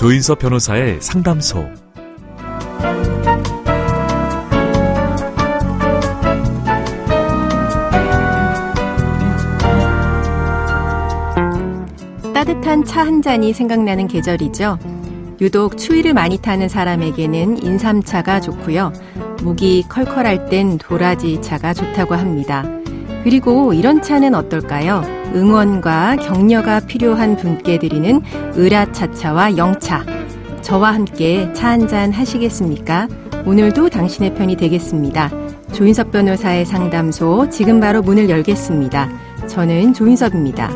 조인섭 변호사의 상담소. 따뜻한 차 한 잔이 생각나는 계절이죠. 유독 추위를 많이 타는 사람에게는 인삼차가 좋고요. 목이 컬컬할 땐 도라지 차가 좋다고 합니다. 그리고 이런 차는 어떨까요? 응원과 격려가 필요한 분께 드리는 으라차차와 영차. 저와 함께 차 한잔 하시겠습니까? 오늘도 당신의 편이 되겠습니다. 조인섭 변호사의 상담소 지금 바로 문을 열겠습니다. 저는 조인섭입니다.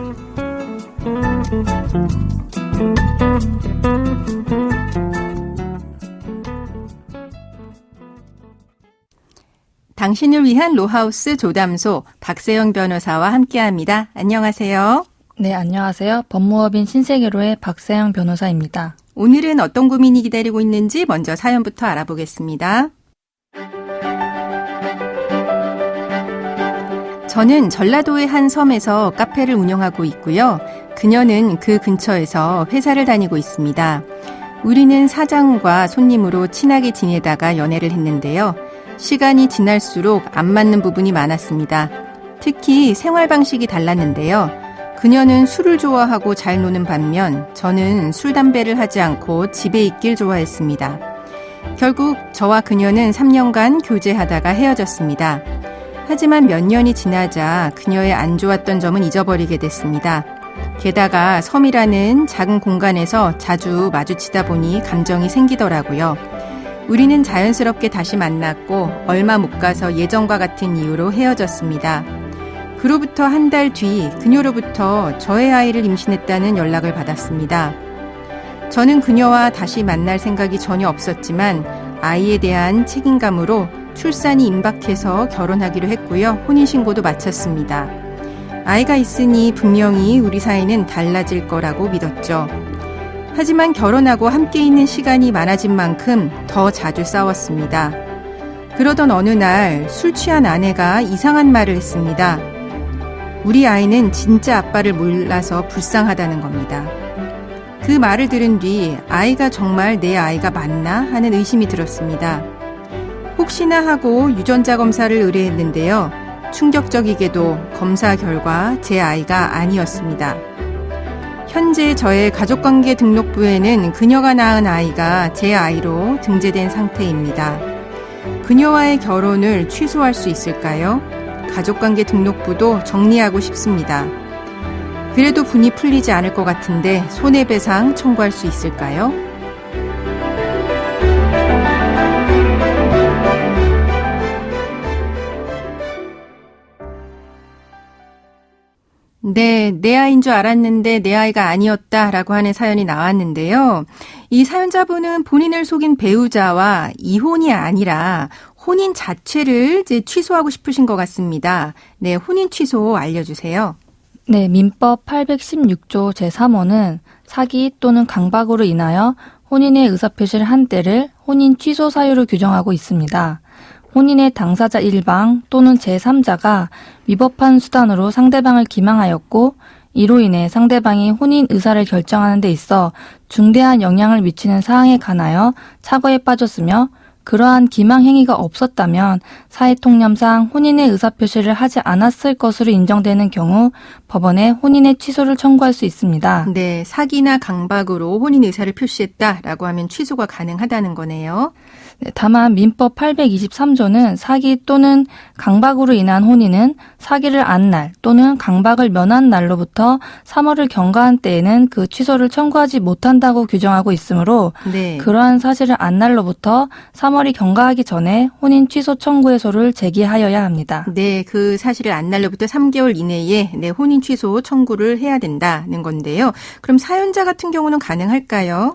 당신을 위한 로하우스 조담소 박세영 변호사와 함께합니다. 안녕하세요. 네, 안녕하세요. 법무법인 신세계로의 박세영 변호사입니다. 오늘은 어떤 고민이 기다리고 있는지 먼저 사연부터 알아보겠습니다. 저는 전라도의 한 섬에서 카페를 운영하고 있고요. 그녀는 그 근처에서 회사를 다니고 있습니다. 우리는 사장과 손님으로 친하게 지내다가 연애를 했는데요. 시간이 지날수록 안 맞는 부분이 많았습니다. 특히 생활 방식이 달랐는데요. 그녀는 술을 좋아하고 잘 노는 반면 저는 술, 담배를 하지 않고 집에 있길 좋아했습니다. 결국 저와 그녀는 3년간 교제하다가 헤어졌습니다. 하지만 몇 년이 지나자 그녀의 안 좋았던 점은 잊어버리게 됐습니다. 게다가 섬이라는 작은 공간에서 자주 마주치다 보니 감정이 생기더라고요. 우리는 자연스럽게 다시 만났고 얼마 못 가서 예전과 같은 이유로 헤어졌습니다. 그로부터 한 달 뒤 그녀로부터 저의 아이를 임신했다는 연락을 받았습니다. 저는 그녀와 다시 만날 생각이 전혀 없었지만 아이에 대한 책임감으로 출산이 임박해서 결혼하기로 했고요. 혼인신고도 마쳤습니다. 아이가 있으니 분명히 우리 사이는 달라질 거라고 믿었죠. 하지만 결혼하고 함께 있는 시간이 많아진 만큼 더 자주 싸웠습니다. 그러던 어느 날 술 취한 아내가 이상한 말을 했습니다. 우리 아이는 진짜 아빠를 몰라서 불쌍하다는 겁니다. 그 말을 들은 뒤 아이가 정말 내 아이가 맞나 하는 의심이 들었습니다. 혹시나 하고 유전자 검사를 의뢰했는데요. 충격적이게도 검사 결과 제 아이가 아니었습니다. 현재 저의 가족관계 등록부에는 그녀가 낳은 아이가 제 아이로 등재된 상태입니다. 그녀와의 결혼을 취소할 수 있을까요? 가족관계 등록부도 정리하고 싶습니다. 그래도 분이 풀리지 않을 것 같은데 손해배상 청구할 수 있을까요? 네, 내 아이인 줄 알았는데 내 아이가 아니었다라고 하는 사연이 나왔는데요. 이 사연자분은 본인을 속인 배우자와 이혼이 아니라 혼인 자체를 이제 취소하고 싶으신 것 같습니다. 네, 혼인 취소 알려주세요. 네, 민법 816조 제3호는 사기 또는 강박으로 인하여 혼인의 의사표시를 한 때를 혼인 취소 사유로 규정하고 있습니다. 혼인의 당사자 일방 또는 제3자가 위법한 수단으로 상대방을 기망하였고 이로 인해 상대방이 혼인 의사를 결정하는 데 있어 중대한 영향을 미치는 사항에 관하여 착오에 빠졌으며 그러한 기망 행위가 없었다면 사회통념상 혼인의 의사표시를 하지 않았을 것으로 인정되는 경우 법원에 혼인의 취소를 청구할 수 있습니다. 네, 사기나 강박으로 혼인 의사를 표시했다라고 하면 취소가 가능하다는 거네요. 네, 다만 민법 823조는 사기 또는 강박으로 인한 혼인은 사기를 안 날 또는 강박을 면한 날로부터 3월을 경과한 때에는 그 취소를 청구하지 못한다고 규정하고 있으므로 네. 그러한 사실을 안 날로부터 3월이 경과하기 전에 혼인 취소 청구해소를 제기하여야 합니다. 네, 그 사실을 안 날로부터 3개월 이내에 네, 혼인 취소 청구를 해야 된다는 건데요. 그럼 사연자 같은 경우는 가능할까요?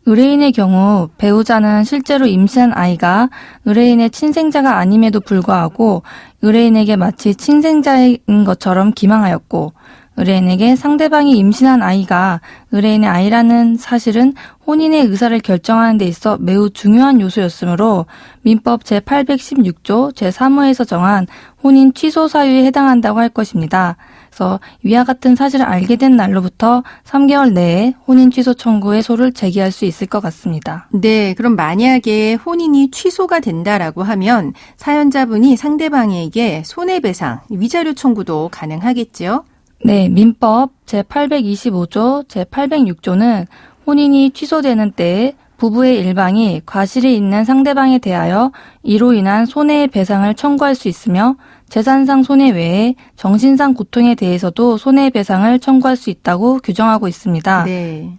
의뢰인의 경우 배우자는 실제로 임신한 아이가 의뢰인의 친생자가 아님에도 불구하고 의뢰인에게 마치 친생자인 것처럼 기망하였고 의뢰인에게 상대방이 임신한 아이가 의뢰인의 아이라는 사실은 혼인의 의사를 결정하는 데 있어 매우 중요한 요소였으므로 민법 제816조 제3호에서 정한 혼인 취소 사유에 해당한다고 할 것입니다. 그래서 위와 같은 사실을 알게 된 날로부터 3개월 내에 혼인 취소 청구의 소를 제기할 수 있을 것 같습니다. 네, 그럼 만약에 혼인이 취소가 된다라고 하면 사연자분이 상대방에게 손해배상, 위자료 청구도 가능하겠죠? 네, 민법 제825조 제806조는 혼인이 취소되는 때에 부부의 일방이 과실이 있는 상대방에 대하여 이로 인한 손해배상을 청구할 수 있으며 재산상 손해 외에 정신상 고통에 대해서도 손해배상을 청구할 수 있다고 규정하고 있습니다. 네.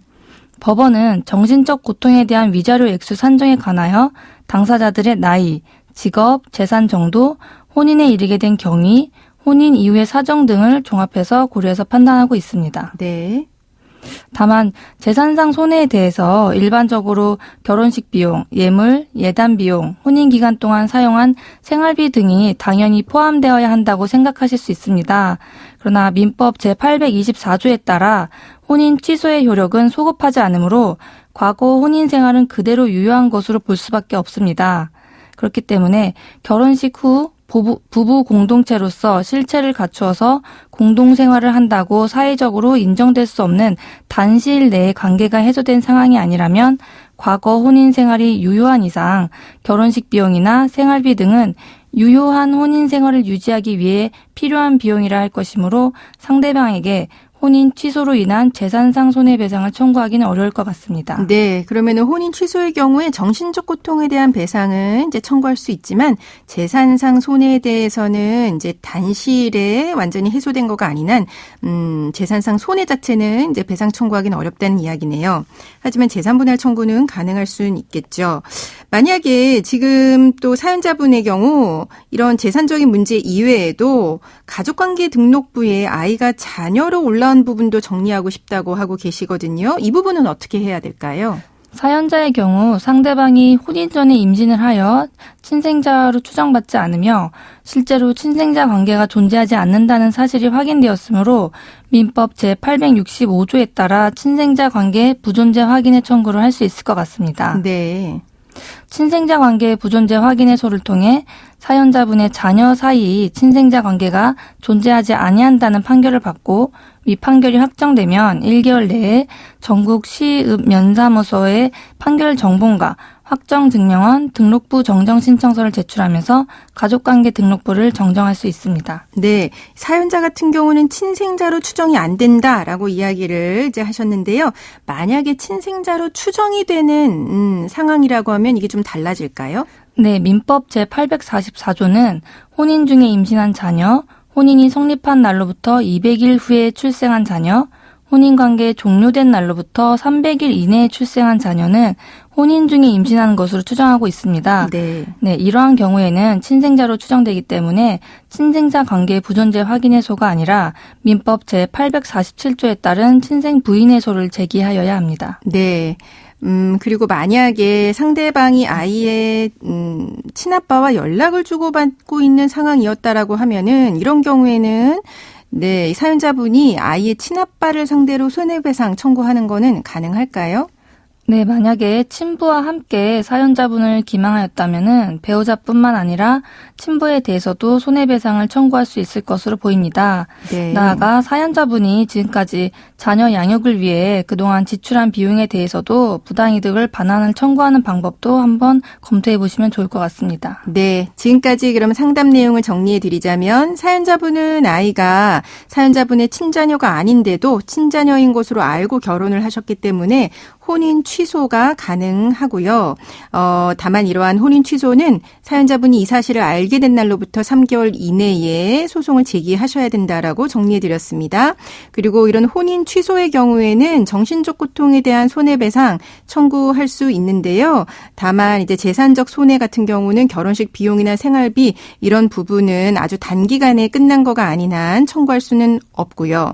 법원은 정신적 고통에 대한 위자료 액수 산정에 관하여 당사자들의 나이, 직업, 재산 정도, 혼인에 이르게 된 경위, 혼인 이후의 사정 등을 종합해서 고려해서 판단하고 있습니다. 네. 다만 재산상 손해에 대해서 일반적으로 결혼식 비용, 예물, 예단 비용, 혼인 기간 동안 사용한 생활비 등이 당연히 포함되어야 한다고 생각하실 수 있습니다. 그러나 민법 제824조에 따라 혼인 취소의 효력은 소급하지 않으므로 과거 혼인 생활은 그대로 유효한 것으로 볼 수밖에 없습니다. 그렇기 때문에 결혼식 후 부부 공동체로서 실체를 갖추어서 공동생활을 한다고 사회적으로 인정될 수 없는 단시일 내에 관계가 해소된 상황이 아니라면 과거 혼인 생활이 유효한 이상 결혼식 비용이나 생활비 등은 유효한 혼인 생활을 유지하기 위해 필요한 비용이라 할 것이므로 상대방에게 혼인 취소로 인한 재산상 손해배상을 청구하기는 어려울 것 같습니다. 네, 그러면은 혼인 취소의 경우에 정신적 고통에 대한 배상은 이제 청구할 수 있지만 재산상 손해에 대해서는 이제 단시일에 완전히 해소된 거가 아닌 한 재산상 손해 자체는 이제 배상 청구하기는 어렵다는 이야기네요. 하지만 재산분할 청구는 가능할 수는 있겠죠. 만약에 지금 또 사연자분의 경우 이런 재산적인 문제 이외에도 가족관계 등록부에 아이가 자녀로 올라온 부분도 정리하고 싶다고 하고 계시거든요. 이 부분은 어떻게 해야 될까요? 사연자의 경우 상대방이 혼인 전에 임신을 하여 친생자로 추정받지 않으며 실제로 친생자 관계가 존재하지 않는다는 사실이 확인되었으므로 민법 제865조에 따라 친생자 관계 부존재 확인의 청구를 할 수 있을 것 같습니다. 네. 친생자 관계 부존재 확인의소를 통해 사연자분의 자녀 사이 친생자 관계가 존재하지 아니한다는 판결을 받고 위 판결이 확정되면 1개월 내에 전국 시읍면사무소에 판결 정본과 확정 증명원 등록부 정정 신청서를 제출하면서 가족관계 등록부를 정정할 수 있습니다. 네, 사연자 같은 경우는 친생자로 추정이 안 된다라고 이야기를 이제 하셨는데요. 만약에 친생자로 추정이 되는 상황이라고 하면 이게 좀 달라질까요? 네, 민법 제844조는 혼인 중에 임신한 자녀, 혼인이 성립한 날로부터 200일 후에 출생한 자녀, 혼인관계 종료된 날로부터 300일 이내에 출생한 자녀는 혼인 중에 임신한 것으로 추정하고 있습니다. 네. 네, 이러한 경우에는 친생자로 추정되기 때문에 친생자 관계 부존재 확인의소가 아니라 민법 제847조에 따른 친생 부인의소를 제기하여야 합니다. 네. 그리고 만약에 상대방이 아이의 친아빠와 연락을 주고받고 있는 상황이었다라고 하면은 이런 경우에는 네, 사연자분이 아이의 친아빠를 상대로 손해배상 청구하는 거는 가능할까요? 네, 만약에 친부와 함께 사연자분을 기망하였다면은 배우자뿐만 아니라 친부에 대해서도 손해배상을 청구할 수 있을 것으로 보입니다. 네. 나아가 사연자분이 지금까지 자녀 양육을 위해 그동안 지출한 비용에 대해서도 부당이득을 반환을 청구하는 방법도 한번 검토해 보시면 좋을 것 같습니다. 네, 지금까지 그럼 상담 내용을 정리해 드리자면 사연자분은 아이가 사연자분의 친자녀가 아닌데도 친자녀인 것으로 알고 결혼을 하셨기 때문에 혼인 취소가 가능하고요. 다만 이러한 혼인 취소는 사연자분이 이 사실을 알게 된 날로부터 3개월 이내에 소송을 제기하셔야 된다라고 정리해 드렸습니다. 그리고 이런 혼인 취소의 경우에는 정신적 고통에 대한 손해배상 청구할 수 있는데요. 다만 이제 재산적 손해 같은 경우는 결혼식 비용이나 생활비 이런 부분은 아주 단기간에 끝난 거가 아닌 한 청구할 수는 없고요.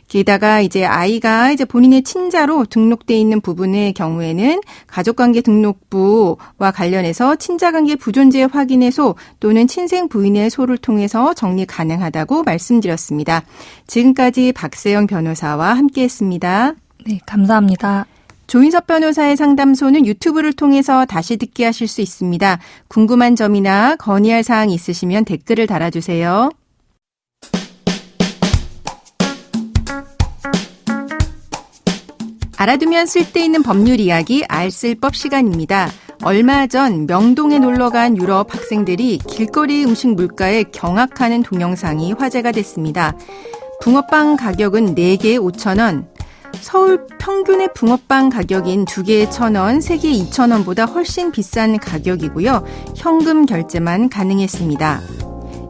게다가 이제 아이가 이제 본인의 친자로 등록돼 있는 부분의 경우에는 가족관계 등록부와 관련해서 친자관계 부존재 확인의소 또는 친생 부인의 소를 통해서 정리 가능하다고 말씀드렸습니다. 지금까지 박세영 변호사와 함께했습니다. 네, 감사합니다. 조인섭 변호사의 상담소는 유튜브를 통해서 다시 듣게 하실 수 있습니다. 궁금한 점이나 건의할 사항이 있으시면 댓글을 달아주세요. 알아두면 쓸데있는 법률 이야기 알쓸법 시간입니다. 얼마 전 명동에 놀러간 유럽 학생들이 길거리 음식 물가에 경악하는 동영상이 화제가 됐습니다. 붕어빵 가격은 4개에 5,000원, 서울 평균의 붕어빵 가격인 2개에 1,000원, 3개에 2,000원보다 훨씬 비싼 가격이고요. 현금 결제만 가능했습니다.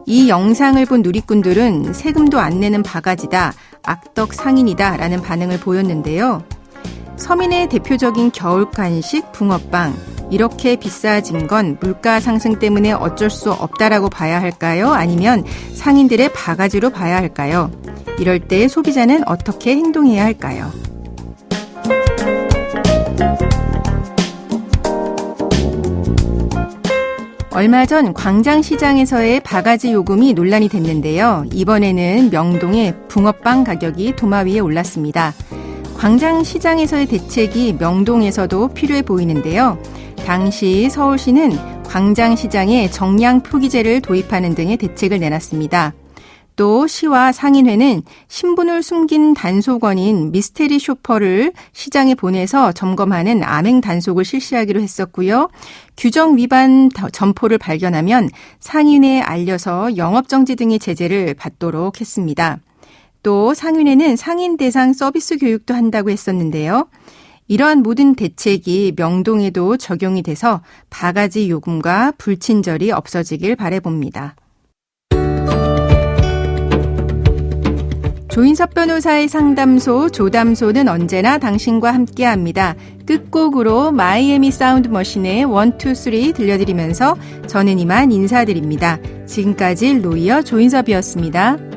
이 영상을 본 누리꾼들은 세금도 안 내는 바가지다, 악덕 상인이다 라는 반응을 보였는데요. 서민의 대표적인 겨울 간식 붕어빵, 이렇게 비싸진 건 물가 상승 때문에 어쩔 수 없다라고 봐야 할까요? 아니면 상인들의 바가지로 봐야 할까요? 이럴 때 소비자는 어떻게 행동해야 할까요? 얼마 전 광장시장에서의 바가지 요금이 논란이 됐는데요. 이번에는 명동의 붕어빵 가격이 도마 위에 올랐습니다. 광장시장에서의 대책이 명동에서도 필요해 보이는데요. 당시 서울시는 광장시장에 정량 표기제를 도입하는 등의 대책을 내놨습니다. 또 시와 상인회는 신분을 숨긴 단속원인 미스테리 쇼퍼를 시장에 보내서 점검하는 암행 단속을 실시하기로 했었고요. 규정 위반 점포를 발견하면 상인회에 알려서 영업정지 등의 제재를 받도록 했습니다. 또 상인회는 상인 대상 서비스 교육도 한다고 했었는데요. 이러한 모든 대책이 명동에도 적용이 돼서 바가지 요금과 불친절이 없어지길 바라봅니다. 조인섭 변호사의 상담소 조담소는 언제나 당신과 함께합니다. 끝곡으로 마이애미 사운드 머신의 1, 2, 3 들려드리면서 저는 이만 인사드립니다. 지금까지 로이어 조인섭이었습니다.